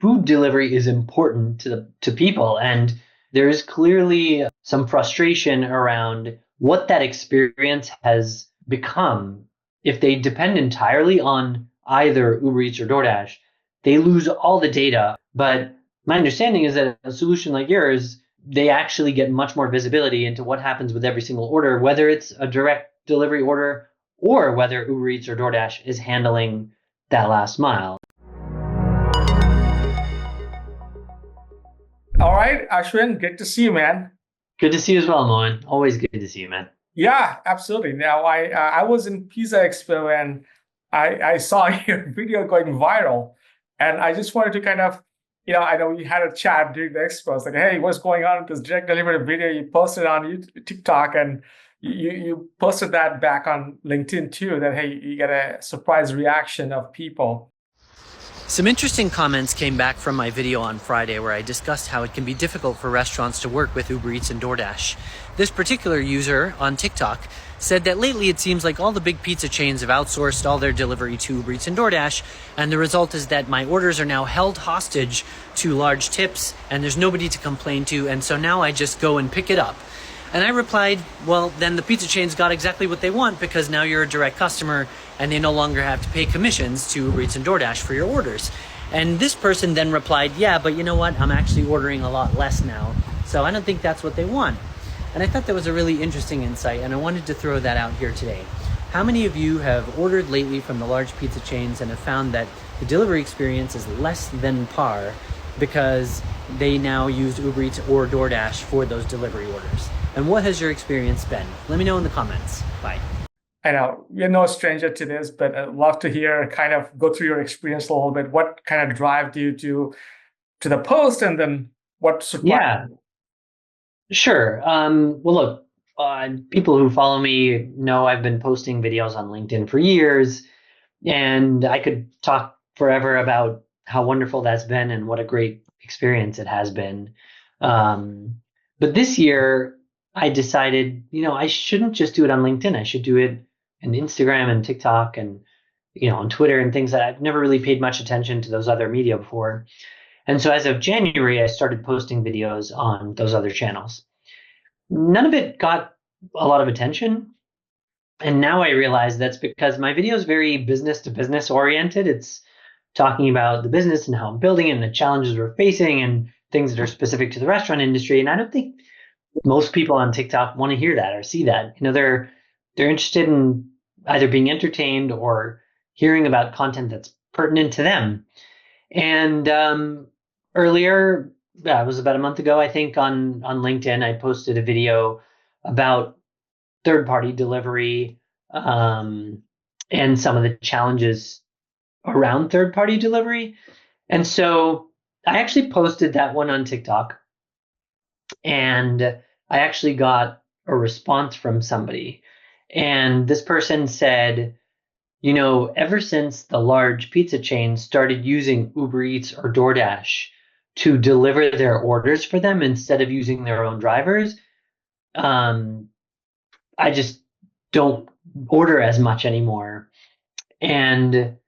food delivery is important to people, and there is clearly some frustration around what that experience has become. If they depend entirely on either Uber Eats or DoorDash, they lose all the data. But my understanding is that a solution like yours, they actually get much more visibility into what happens with every single order, whether it's a direct delivery order or whether Uber Eats or DoorDash is handling that last mile. All right, Ashwin, good to see you, man. Good to see you as well, Moen. Always good to see you, man. Yeah, absolutely. Now, I was in Pizza Expo and I saw your video going viral, and I just wanted to kind of, I know we had a chat during the expo. It's like, hey, what's going on with this direct delivery video you posted on TikTok, and you posted that back on LinkedIn too. That hey, you get a surprise reaction of people. Some interesting comments came back from my video on Friday where I discussed how it can be difficult for restaurants to work with Uber Eats and DoorDash. This particular user on TikTok said that lately it seems like all the big pizza chains have outsourced all their delivery to Uber Eats and DoorDash, and the result is that my orders are now held hostage to large tips and there's nobody to complain to, and so now I just go and pick it up. And I replied, well, then the pizza chains got exactly what they want, because now you're a direct customer and they no longer have to pay commissions to Uber Eats and DoorDash for your orders. And this person then replied, yeah, but you know what? I'm actually ordering a lot less now, so I don't think that's what they want. And I thought that was a really interesting insight, and I wanted to throw that out here today. How many of you have ordered lately from the large pizza chains and have found that the delivery experience is less than par because they now use Uber Eats or DoorDash for those delivery orders? And what has your experience been? Let me know in the comments. Bye. I know you're no stranger to this, but I'd love to hear, kind of go through your experience a little bit. What kind of drive you to the post, and then what surprised? Yeah, sure. Well, look, people who follow me know I've been posting videos on LinkedIn for years, and I could talk forever about how wonderful that's been and what a great experience it has been. But this year, I decided, I shouldn't just do it on LinkedIn. I should do it on Instagram and TikTok and, on Twitter and things that I've never really paid much attention to those other media before. And so as of January, I started posting videos on those other channels. None of it got a lot of attention. And now I realize that's because my video is very business to business oriented. It's talking about the business and how I'm building it and the challenges we're facing and things that are specific to the restaurant industry. And I don't think most people on TikTok want to hear that or see that. They're interested in either being entertained or hearing about content that's pertinent to them. And earlier, it was about a month ago, I think, on LinkedIn, I posted a video about third-party delivery and some of the challenges around third-party delivery. And so I actually posted that one on TikTok, and I actually got a response from somebody. And this person said, ever since the large pizza chains started using Uber Eats or DoorDash to deliver their orders for them instead of using their own drivers, I just don't order as much anymore. And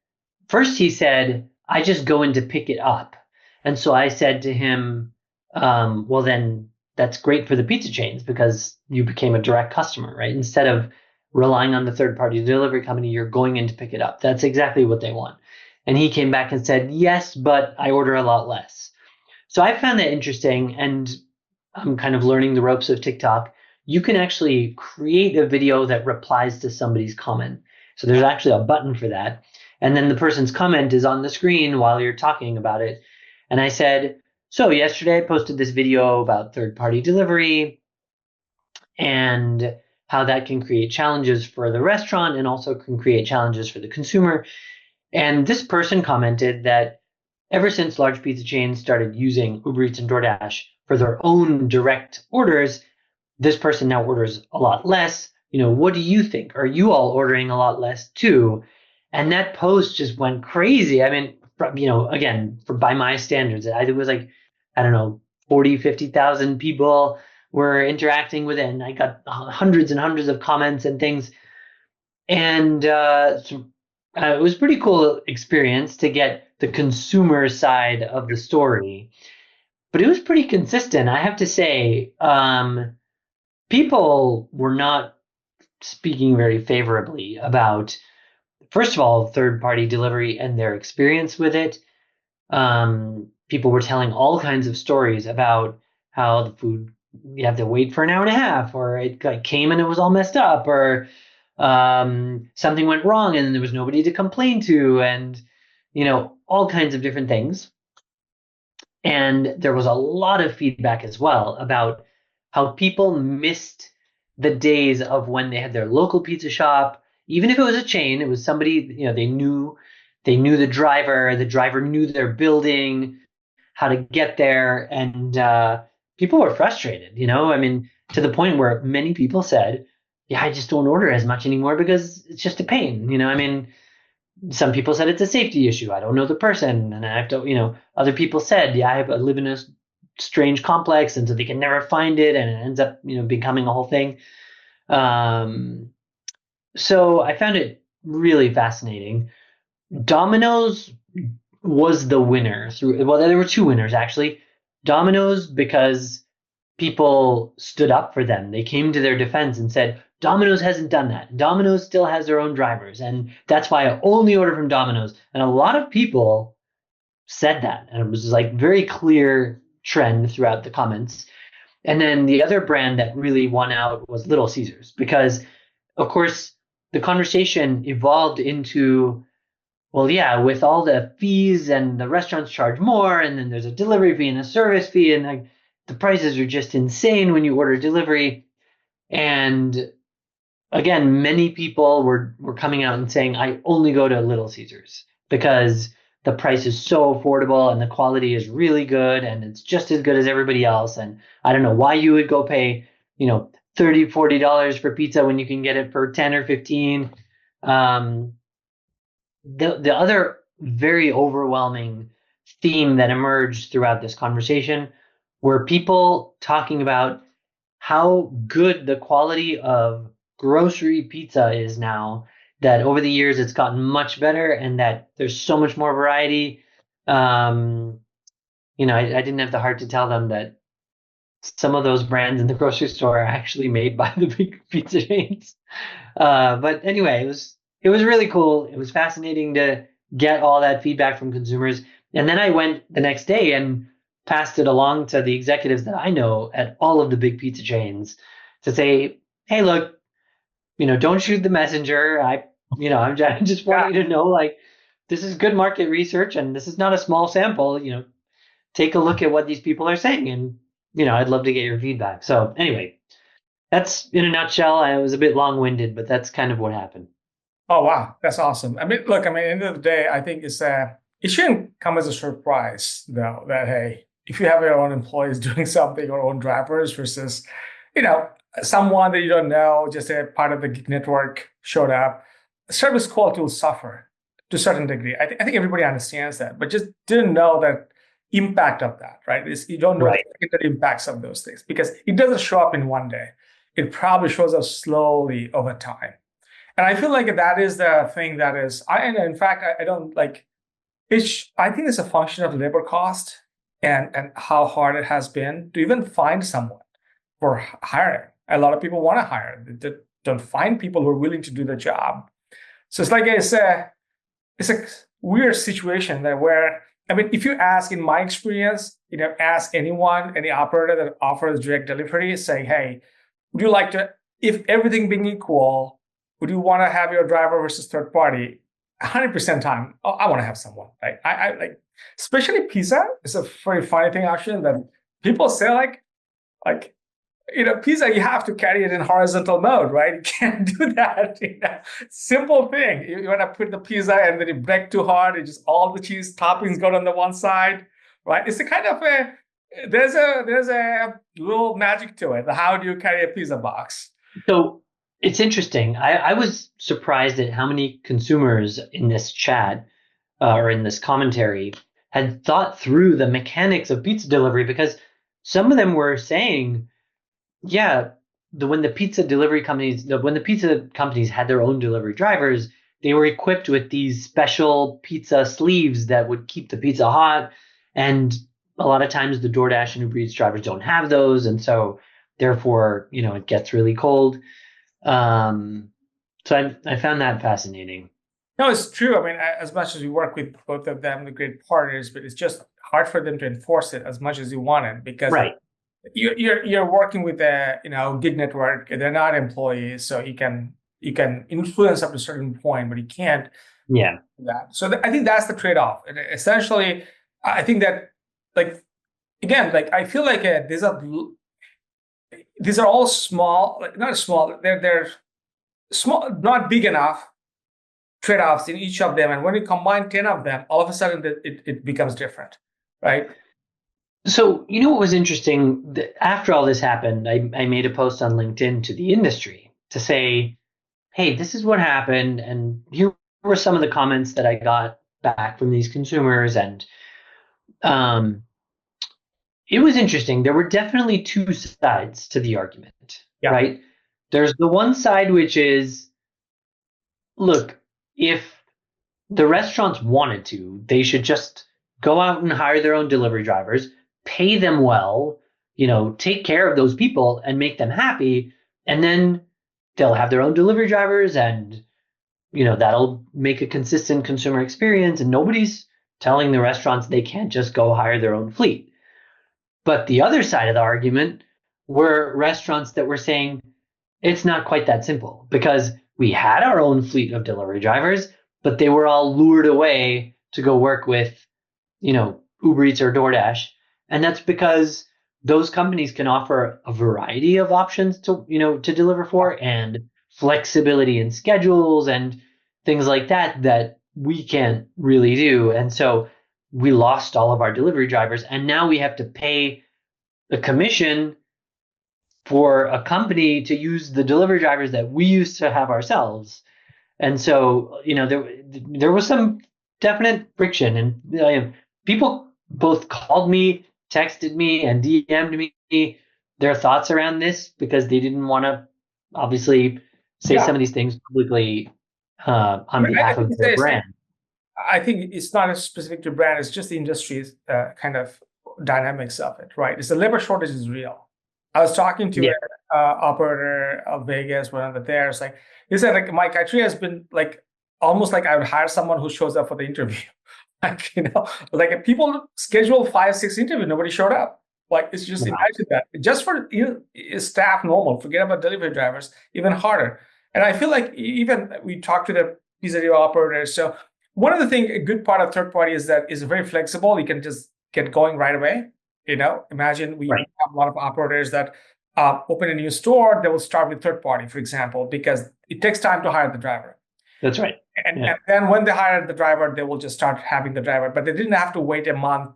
first he said, I just go in to pick it up. And so I said to him, well, then that's great for the pizza chains because you became a direct customer, right? Instead of relying on the third-party delivery company, you're going in to pick it up. That's exactly what they want. And he came back and said, yes, but I order a lot less. So I found that interesting, and I'm kind of learning the ropes of TikTok. You can actually create a video that replies to somebody's comment. So there's actually a button for that. And then the person's comment is on the screen while you're talking about it. And I said, so yesterday I posted this video about third-party delivery and how that can create challenges for the restaurant and also can create challenges for the consumer. And this person commented that ever since large pizza chains started using Uber Eats and DoorDash for their own direct orders, this person now orders a lot less. What do you think? Are you all ordering a lot less too? And that post just went crazy. I mean, again, by my standards, I think it was like, I don't know, 40, 50,000 people were interacting with it. And I got hundreds and hundreds of comments and things. And it was a pretty cool experience to get the consumer side of the story. But it was pretty consistent, I have to say. People were not speaking very favorably about, first of all, third-party delivery and their experience with it. People were telling all kinds of stories about how the food, you have to wait for an hour and a half, or it like came and it was all messed up, or something went wrong and there was nobody to complain to, and all kinds of different things. And there was a lot of feedback as well about how people missed the days of when they had their local pizza shop. Even if it was a chain, it was somebody, they knew the driver knew their building, how to get there. And people were frustrated, I mean, to the point where many people said, yeah, I just don't order as much anymore because it's just a pain. I mean, some people said it's a safety issue. I don't know the person. And I have to, other people said, yeah, I live in a strange complex. And so they can never find it. And it ends up, becoming a whole thing. So I found it really fascinating. Domino's was the winner. Well, there were two winners, actually. Domino's, because people stood up for them. They came to their defense and said, Domino's hasn't done that. Domino's still has their own drivers. And that's why I only order from Domino's. And a lot of people said that. And it was like very clear trend throughout the comments. And then the other brand that really won out was Little Caesars, because, of course, the conversation evolved into, well, yeah, with all the fees and the restaurants charge more, and then there's a delivery fee and a service fee, and like the prices are just insane when you order delivery. And again, many people were coming out and saying, I only go to Little Caesars because the price is so affordable and the quality is really good and it's just as good as everybody else. And I don't know why you would go pay, $30-$40 for pizza when you can get it for 10 or 15. The other very overwhelming theme that emerged throughout this conversation were people talking about how good the quality of grocery pizza is now, that over the years it's gotten much better and that there's so much more variety. I didn't have the heart to tell them that some of those brands in the grocery store are actually made by the big pizza chains. But anyway, it was really cool. It was fascinating to get all that feedback from consumers. And then I went the next day and passed it along to the executives that I know at all of the big pizza chains to say, hey, look, don't shoot the messenger. I'm just wanting you to know, like, this is good market research and this is not a small sample. Take a look at what these people are saying. And, I'd love to get your feedback. So anyway, that's in a nutshell. I was a bit long-winded, but that's kind of what happened. Oh, wow. That's awesome. I mean, look, at the end of the day, I think it shouldn't come as a surprise, though, that, hey, if you have your own employees doing something or own drivers versus, someone that you don't know, just a part of the gig network showed up, service quality will suffer to a certain degree. I think everybody understands that, but just didn't know that impact of that, right? You don't know Right. the impacts of those things because it doesn't show up in one day. It probably shows up slowly over time. And I feel like that is the thing that is, in fact, I don't like, I think it's a function of labor cost and how hard it has been to even find someone for hiring. A lot of people want to hire. They don't find people who are willing to do the job. So it's like it's a weird situation where, I mean, if you ask, in my experience, ask anyone, any operator that offers direct delivery, saying, hey, would you like to, if everything being equal, would you want to have your driver versus third party? 100% time, I want to have someone, right? I like, especially pizza. It's a very funny thing, actually, that people say like, pizza, you have to carry it in horizontal mode, right? You can't do that. Simple thing. You want to put the pizza and then you break too hard. It just all the cheese toppings go on the one side, right? It's a kind of there's a little magic to it. How do you carry a pizza box? So it's interesting. I was surprised at how many consumers in this chat or in this commentary had thought through the mechanics of pizza delivery, because some of them were saying, yeah, when the pizza companies had their own delivery drivers, they were equipped with these special pizza sleeves that would keep the pizza hot. And a lot of times the DoorDash and Uber Eats drivers don't have those. And so therefore, it gets really cold. So I found that fascinating. No, it's true. I mean, as much as we work with both of them, the great partners, but it's just hard for them to enforce it as much as you want it because Right. you're working with a gig network. They're not employees, so you can influence up to a certain point, but you can't Yeah. do that. So I think that's the trade-off. And essentially, I think that like again, like I feel like these are all small, like not small. They're small, not big enough trade-offs in each of them, and when you combine 10 of them, all of a sudden it becomes different, right? So, what was interesting? After all this happened, I made a post on LinkedIn to the industry to say, hey, this is what happened. And here were some of the comments that I got back from these consumers. And it was interesting. There were definitely two sides to the argument, Yeah. right? There's the one side, which is, look, if the restaurants wanted to, they should just go out and hire their own delivery drivers, pay them well, take care of those people and make them happy. And then they'll have their own delivery drivers and, that'll make a consistent consumer experience. And nobody's telling the restaurants they can't just go hire their own fleet. But the other side of the argument were restaurants that were saying it's not quite that simple because we had our own fleet of delivery drivers, but they were all lured away to go work with, Uber Eats or DoorDash. And that's because those companies can offer a variety of options to deliver for and flexibility in schedules and things like that we can't really do. And so we lost all of our delivery drivers, and now we have to pay a commission for a company to use the delivery drivers that we used to have ourselves. And so, there was some definite friction, and people both called me, texted me, and DM'd me their thoughts around this because they didn't want to obviously say some of these things publicly on behalf of their brand. I think it's not specific to brand; it's just the industry's kind of dynamics of it, right? It's the labor shortage is real. I was talking to an operator of Vegas, one of the there. It's like he said, like my criteria has been like almost like I would hire someone who shows up for the interview. Like like people schedule 5-6 interviews, nobody showed up. Like it's just imagine that just for staff normal. Forget about delivery drivers, even harder. And I feel like even we talked to the pizzeria operators. So one of the things, a good part of third party is that is very flexible. You can just get going right away. Imagine we have a lot of operators that open a new store. They will start with third party, for example, because it takes time to hire the driver. That's right. And then when they hire the driver, they will just start having the driver. But they didn't have to wait a month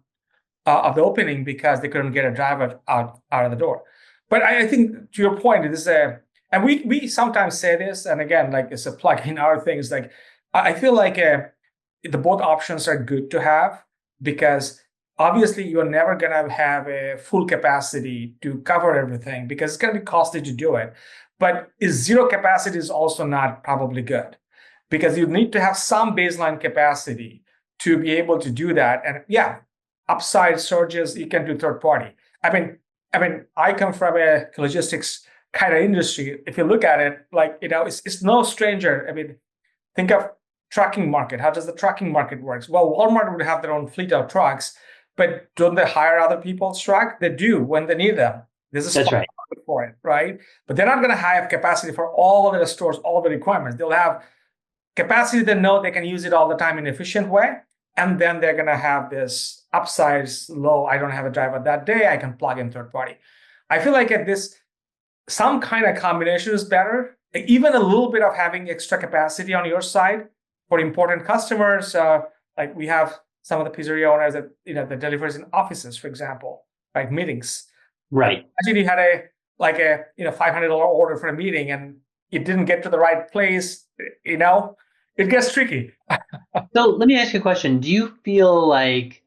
of the opening because they couldn't get a driver out of the door. But I think to your point, this is and we sometimes say this, and again, like it's a plug in our things. Like I feel like the both options are good to have because obviously you're never gonna have a full capacity to cover everything because it's gonna be costly to do it. But zero capacity is also not probably good because you need to have some baseline capacity to be able to do that. And upside surges, you can do third party. I mean, I come from a logistics kind of industry. If you look at it, like, it's no stranger. I mean, think of trucking market. How does the trucking market works? Well, Walmart would have their own fleet of trucks, but don't they hire other people's truck? They do when they need them. There's a spot market for it, right? But they're not going to have capacity for all of their stores, all of the requirements. They'll have capacity they know they can use it all the time in an efficient way. And then they're going to have this upsize low. I don't have a driver that day. I can plug in third party. I feel like at this, some kind of combination is better. Even a little bit of having extra capacity on your side for important customers. Like we have some of the pizzeria owners that, that delivers in offices, for example, like meetings. Right. Imagine you had a $500 order for a meeting and it didn't get to the right place, it gets tricky. So let me ask you a question. Do you feel like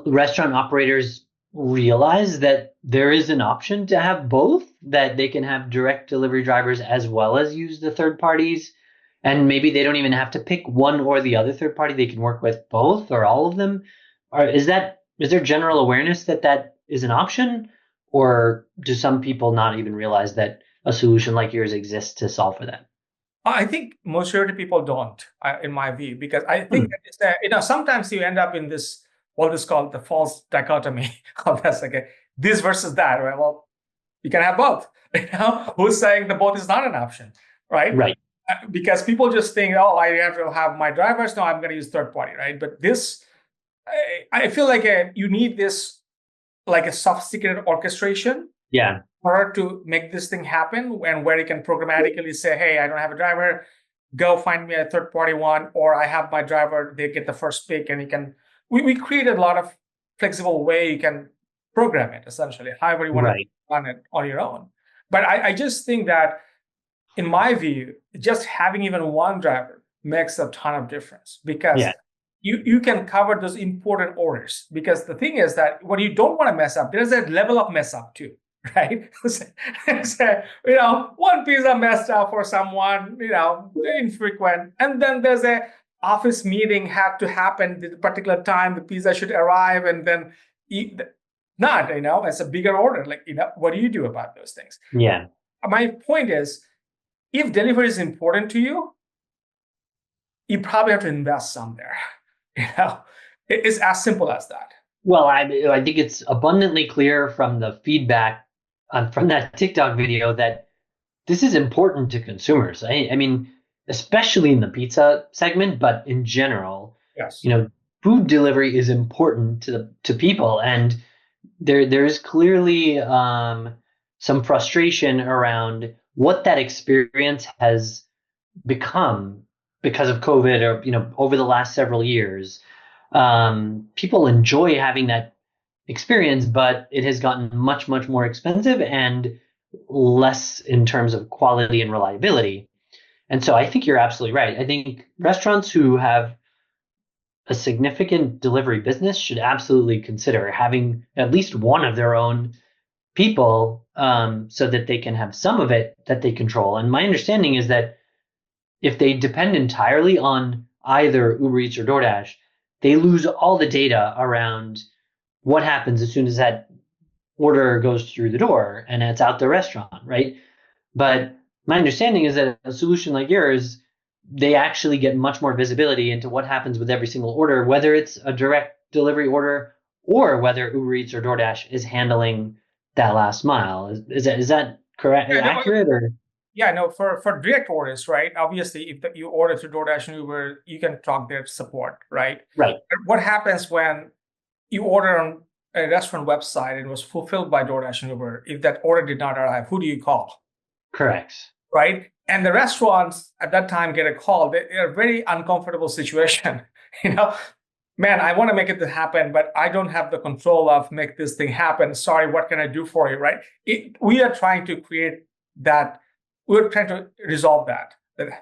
restaurant operators realize that there is an option to have both, that they can have direct delivery drivers as well as use the third parties? and maybe they don't even have to pick one or the other third party. They can work with both or all of them. Or is there general awareness that that is an option, or do some people not even realize that a solution like yours exists to solve for that? I think majority of people don't, in my view, because I think Hmm. that sometimes you end up in this what is called the false dichotomy of this, okay, this versus that, right? Well, you can have both. Who's saying the both is not an option, right? Right. Because people just think, oh, I have to have my drivers. No, I'm going to use third party, right? But this, I feel like you need this like a sophisticated orchestration Yeah. for her to make this thing happen, and where you can programmatically say, hey, I don't have a driver, go find me a third party one, or I have my driver, they get the first pick, and you can, we created a lot of flexible way you can program it essentially, however you want to Right. run it on your own. But I just think that in my view, just having even one driver makes a ton of difference, because Yeah. you can cover those important orders. Because the thing is that what you don't want to mess up, there's a level of mess up too, right? So, one pizza messed up for someone, infrequent, and then there's a office meeting had to happen at a particular time. The pizza should arrive, and then not, it's a bigger order. Like, what do you do about those things? Yeah. My point is, if delivery is important to you, you probably have to invest some there. It's as simple as that. Well, I think it's abundantly clear from the feedback from that TikTok video that this is important to consumers. I mean, especially in the pizza segment, but in general, Yes. food delivery is important to people, and there's clearly some frustration around what that experience has become because of COVID, or over the last several years. People enjoy having that experience, but it has gotten much, much more expensive and less in terms of quality and reliability. And so I think you're absolutely right. I think restaurants who have a significant delivery business should absolutely consider having at least one of their own people, so that they can have some of it that they control. And my understanding is that if they depend entirely on either Uber Eats or DoorDash, they lose all the data around what happens as soon as that order goes through the door and it's out the restaurant, right? But my understanding is that a solution like yours, they actually get much more visibility into what happens with every single order, whether it's a direct delivery order or whether Uber Eats or DoorDash is handling that last mile. Is that correct? Yeah, no, Accurate or? yeah, no, for direct orders, right? Obviously, if you order through DoorDash and Uber, you can talk their support, right? Right. But what happens when you order on a restaurant website and it was fulfilled by DoorDash and Uber? If that order did not arrive, who do you call? Correct. Right? And the restaurants at that time get a call. They're a very uncomfortable situation. you know, Man, I want to make it happen, but I don't have the control of make this thing happen. Sorry, what can I do for you? Right? We are trying to create that. We're trying to resolve that.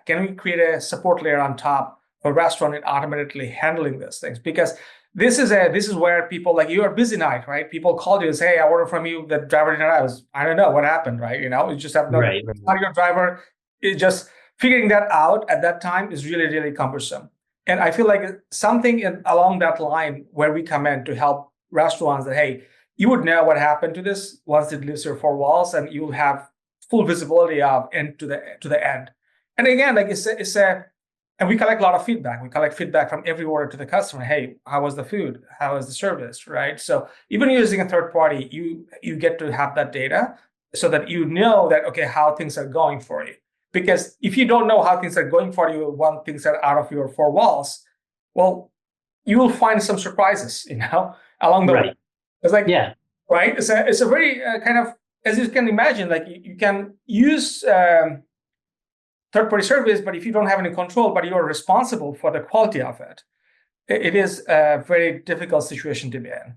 Can we create a support layer on top for restaurant and automatically handling these things? Because this is where people, like, you are busy night, right? People call you and say, hey, I ordered from you, the driver didn't arrive. I don't know what happened, right? You just have no, Right. it's not your driver. It's just figuring that out at that time is really, really cumbersome. And I feel like something along that line where we come in to help restaurants that, hey, you would know what happened to this once it leaves your four walls, and you'll have full visibility of end to the end. And again, like and we collect a lot of feedback. We collect feedback from every order to the customer. Hey, how was the food? How was the service? Right. So even using a third party, you get to have that data so that you know that, okay, how things are going for you. Because if you don't know how things are going for you when things are out of your four walls, well, you will find some surprises, along the Right. way. It's like, Yeah. right? It's a very kind of, as you can imagine, like you can use third-party service, but if you don't have any control, but you are responsible for the quality of it, it is a very difficult situation to be in.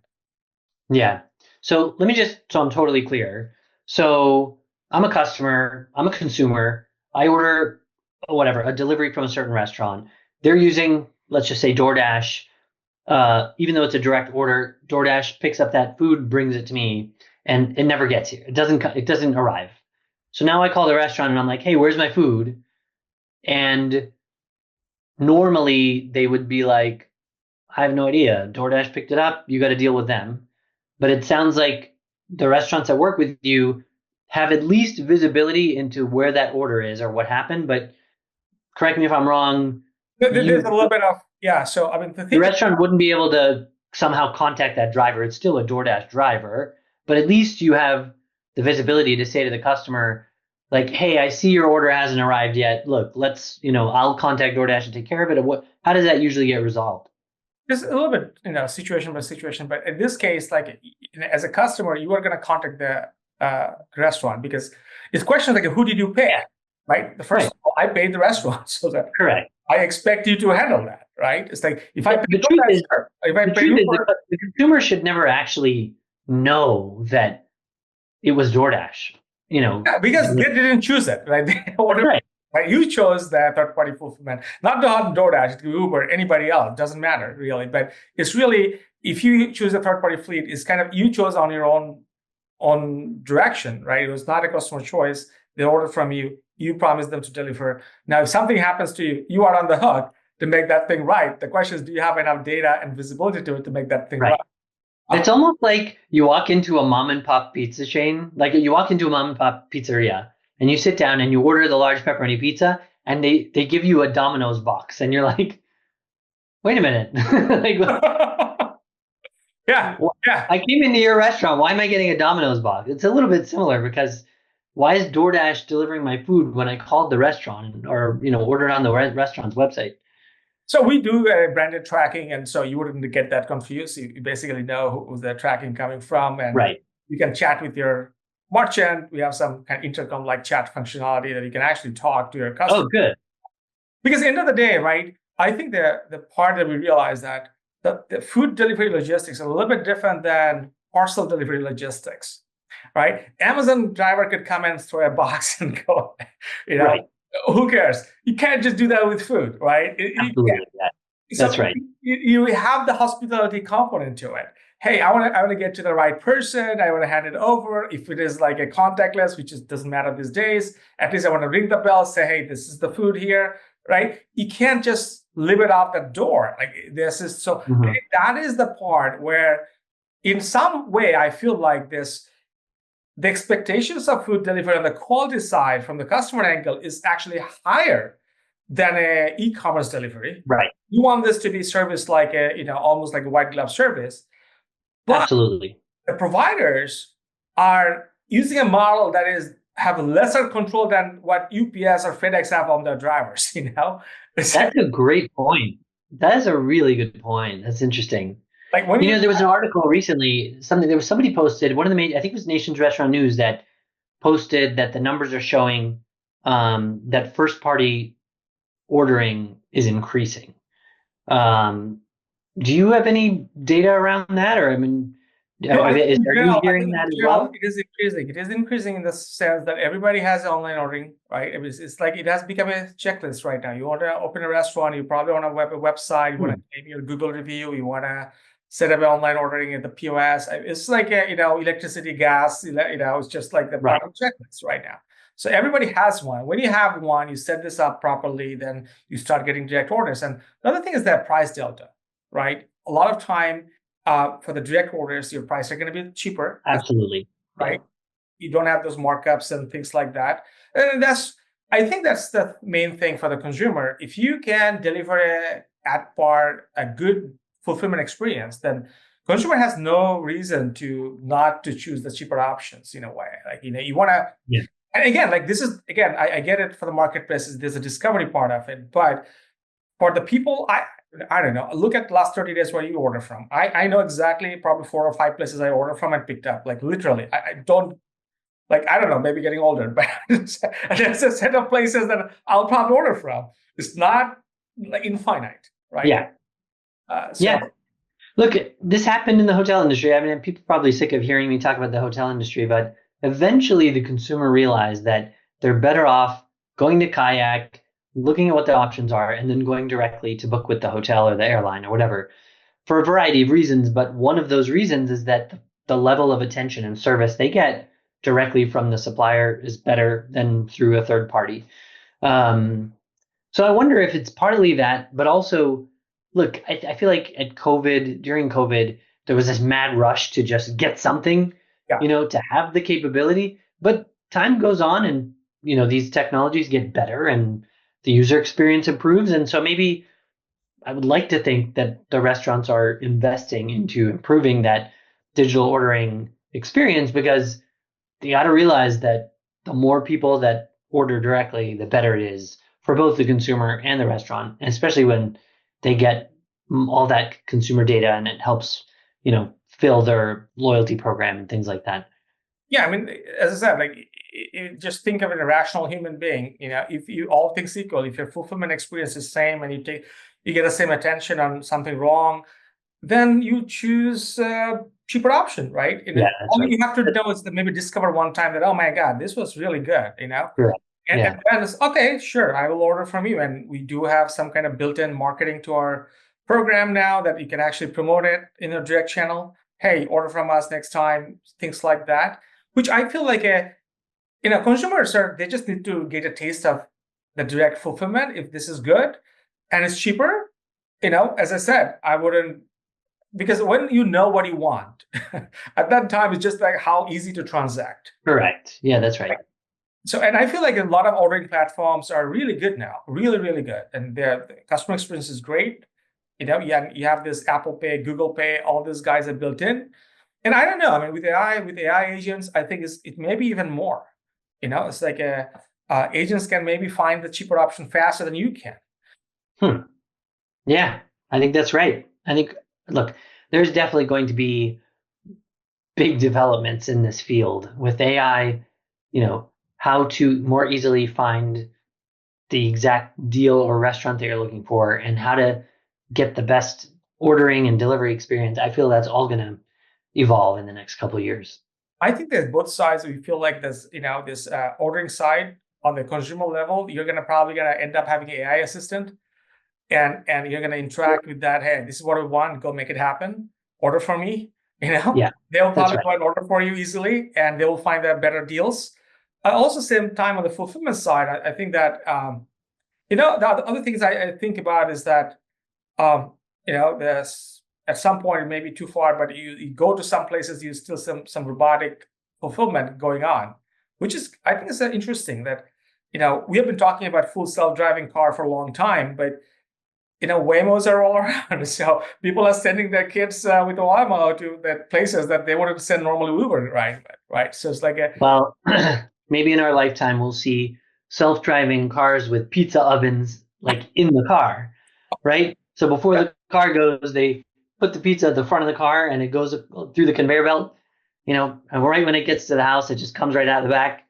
Yeah. So I'm totally clear. So I'm a customer, I'm a consumer. I order whatever, a delivery from a certain restaurant. They're using, let's just say, DoorDash. Even though it's a direct order, DoorDash picks up that food, brings it to me, and it never gets here. It doesn't arrive. So now I call the restaurant and I'm like, hey, where's my food? And normally they would be like, I have no idea. DoorDash picked it up. You got to deal with them. But it sounds like the restaurants that work with you have at least visibility into where that order is or what happened. But correct me if I'm wrong. There's a little bit of, yeah. So, I mean, the The thing, restaurant wouldn't be able to somehow contact that driver. It's still a DoorDash driver, but at least you have the visibility to say to the customer, like, "Hey, I see your order hasn't arrived yet. Look, let's, I'll contact DoorDash and take care of it." Or how does that usually get resolved? there's a little bit, situation by situation. But in this case, like, as a customer, you are going to contact the restaurant because it's questions like, who did you pay? Yeah. Right. The first Right. of all, I paid the restaurant, so that Correct. I expect you to handle that. Right. It's like, if I pay The truth is, if I the pay truth is Uber, the consumer should never actually know that it was DoorDash. yeah, because they didn't choose it. Right. Right. Right. You chose the third party fulfillment, not the DoorDash, Uber, anybody else. Doesn't matter really. But it's really, if you choose a third party fleet, it's kind of, you chose on your own direction, right? It was not a customer choice. They ordered from you. You promised them to deliver. Now, if something happens to you, you are on the hook to make that thing right. The question is, do you have enough data and visibility to it to make that thing right? It's almost like you walk into a mom and pop pizza chain, like you walk into a mom and pop pizzeria and you sit down and you order the large pepperoni pizza and they give you a Domino's box and you're like, wait a minute. Like, Yeah. I came into your restaurant. Why am I getting a Domino's box? It's a little bit similar because why is DoorDash delivering my food when I called the restaurant or, ordered on the restaurant's website? So we do branded tracking, and so you wouldn't get that confused. You basically know who's the tracking coming from, and Right. you can chat with your merchant. We have some kind of intercom like chat functionality that you can actually talk to your customer. Oh, good. Because at the end of the day, right, I think the part that we realize that the food delivery logistics are a little bit different than parcel delivery logistics, right? Amazon driver could come and throw a box and go, Right. who cares? You can't just do that with food, right? Absolutely. Yeah. That's right. You have the hospitality component to it. Hey, I want to get to the right person. I want to hand it over. If it is like a contactless, which doesn't matter these days, at least I want to ring the bell, say, hey, this is the food here, right? You can't just leave it out the door. Like this is so. Mhm. That is the part where, in some way, I feel like the expectations of food delivery on the quality side from the customer angle is actually higher than a e-commerce delivery. Right. You want this to be serviced like almost like a white glove service. But Absolutely. the providers are using a model that have lesser control than what UPS or FedEx have on their drivers, That's a great point. That is a really good point. That's interesting. Like when there was an article recently, somebody posted, one of the I think it was Nation's Restaurant News that posted that the numbers are showing that first party ordering is increasing. Do you have any data around that, or are you hearing that as well? It is increasing. It is increasing in the sense that everybody has online ordering, right? It's like it has become a checklist right now. You want to open a restaurant, you probably want to a website, you want to maybe a Google review, you want to set up an online ordering at the POS. It's like electricity, gas. It's just like the Right. checklist right now. So everybody has one. When you have one, you set this up properly, then you start getting direct orders. And the other thing is that price delta, right? A lot of time for the direct orders, your prices are going to be cheaper. Absolutely. Right? You don't have those markups and things like that. And I think that's the main thing for the consumer. If you can deliver at par a good fulfillment experience, then consumer has no reason to not to choose the cheaper options in a way. Like, you want to, Yeah. And again, like this is, again, I get it for the marketplaces, there's a discovery part of it, but for the people, I don't know, look at the last 30 days where you order from. I know exactly probably 4 or 5 places I order from and picked up, like literally. I don't, like, I don't know, maybe getting older, but there's a set of places that I'll probably order from. It's not like infinite, right? Yeah. Yeah. Look, this happened in the hotel industry. I mean, people are probably sick of hearing me talk about the hotel industry, but eventually the consumer realized that they're better off going to Kayak, looking at what the options are, and then going directly to book with the hotel or the airline or whatever for a variety of reasons. But one of those reasons is that the level of attention and service they get directly from the supplier is better than through a third party. So I wonder if it's partly that, but also, look, I feel like during COVID, there was this mad rush to just get something, Yeah. to have the capability. But time goes on and, these technologies get better and the user experience improves. And so maybe I would like to think that the restaurants are investing into improving that digital ordering experience because you got to realize that the more people that order directly, the better it is for both the consumer and the restaurant, and especially when they get all that consumer data and it helps, fill their loyalty program and things like that. Yeah, I mean, as I said, like just think of an irrational human being. If you all things equal, if your fulfillment experience is same and you get the same attention on something wrong, then you choose a cheaper option, right? Yeah, that's All right. you have to do is maybe discover one time that, oh my God, this was really good. Correct. And, Yeah. and then it's okay, sure, I will order from you. And we do have some kind of built-in marketing to our program now that you can actually promote it in a direct channel. Hey, order from us next time, things like that, which I feel like consumers they just need to get a taste of the direct fulfillment if this is good and it's cheaper. As I said, I wouldn't, because when you know what you want, at that time, it's just like how easy to transact. Correct. Yeah, that's right. So, and I feel like a lot of ordering platforms are really good now, really, really good. And their customer experience is great. You have this Apple Pay, Google Pay, all these guys are built in. And I don't know, I mean, with AI agents, I think it may be even more. It's like agents can maybe find the cheaper option faster than you can. Yeah, I think that's right. I think, look, there's definitely going to be big developments in this field with AI, how to more easily find the exact deal or restaurant that you're looking for and how to get the best ordering and delivery experience. I feel that's all going to evolve in the next couple of years. I think there's both sides. We feel like there's, this ordering side on the consumer level, you're probably gonna end up having an AI assistant, and you're gonna interact with that. Hey, this is what I want. Go make it happen. Order for me. Yeah, They'll that's probably right. go and order for you easily, and they will find that better deals. Also, same time on the fulfillment side, I think that the other things I think about is that there's at some point it may be too far, but you go to some places, you still some robotic fulfillment going on, which is I think is interesting that we have been talking about full self-driving car for a long time, but Waymos are all around. So people are sending their kids with a Waymo to the places that they wouldn't send normally Uber, right? So it's like Well, maybe in our lifetime we'll see self-driving cars with pizza ovens like in the car, right? So before the car goes, they put the pizza at the front of the car and it goes through the conveyor belt, and right when it gets to the house, it just comes right out of the back,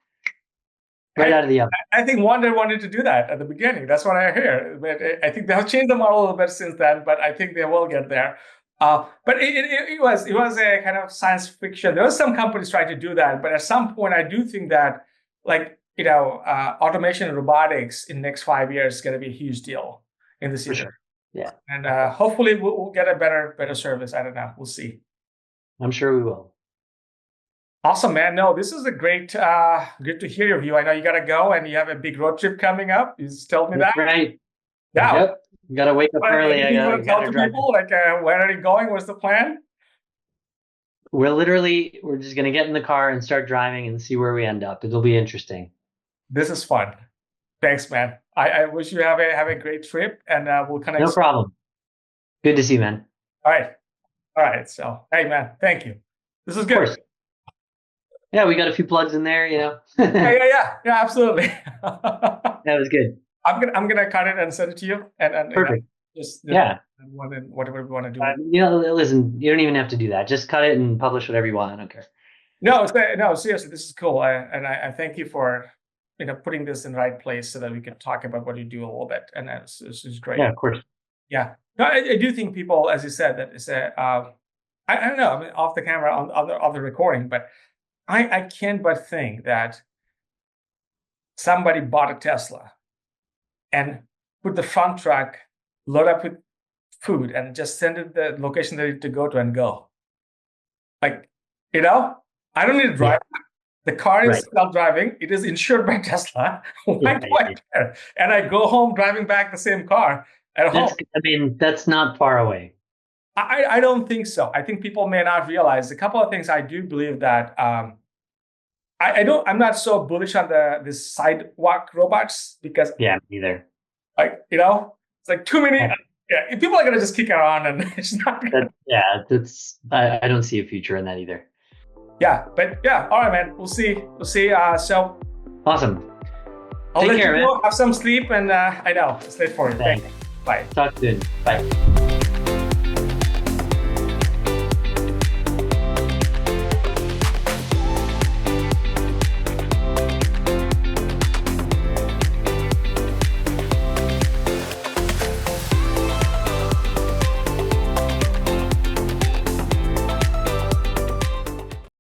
right out of the oven. I think Wonder wanted to do that at the beginning. That's what I hear. But I think they've changed the model a little bit since then. But I think they will get there. But it was a kind of science fiction. There were some companies trying to do that, but at some point, I do think that automation and robotics in the next 5 years is going to be a huge deal in this For year. sure. Yeah. And hopefully we'll get a better service. I don't know. We'll see. I'm sure we will. Awesome, man. No, this is a great to hear your view. I know you got to go and you have a big road trip coming up. You just told me that. Right. Yeah. Yep. Got to wake up early. You want to tell to people where are you going? What's the plan? We're just going to get in the car and start driving and see where we end up. It'll be interesting. This is fun. Thanks, man. I wish you have a great trip, and we'll connect. No problem. Good to see you, man. All right. So, hey, man, thank you. This is good. Of course. Yeah, we got a few plugs in there, Yeah, absolutely. That was good. I'm gonna cut it and send it to you, and perfect. Whatever we want to do. Listen, you don't even have to do that. Just cut it and publish whatever you want. I don't care. No, seriously, this is cool. I thank you for putting this in the right place so that we can talk about what you do a little bit, and this is great. Yeah, of course. Yeah, no, I do think people, as you said, that is I don't know. I mean, off the camera on the recording, but I can't but think that somebody bought a Tesla and put the front truck, load up with food, and just send it the location they need to go to and go. Like, I don't need to drive. The car is Right. self-driving. It is insured by Tesla. Why do I Right. care? And I go home driving back the same car at home. That's not far away. I don't think so. I think people may not realize a couple of things. I do believe that I'm not so bullish on this sidewalk robots because Yeah, neither. it's like too many. Yeah, people are gonna just kick around and it's not gonna. I don't see a future in that either. Yeah, but yeah, all right, man. We'll see. So Awesome. I'll Take let care, you go. man. Have some sleep, and I know it's late for you. Thanks. Thanks. Bye. Talk soon. Bye.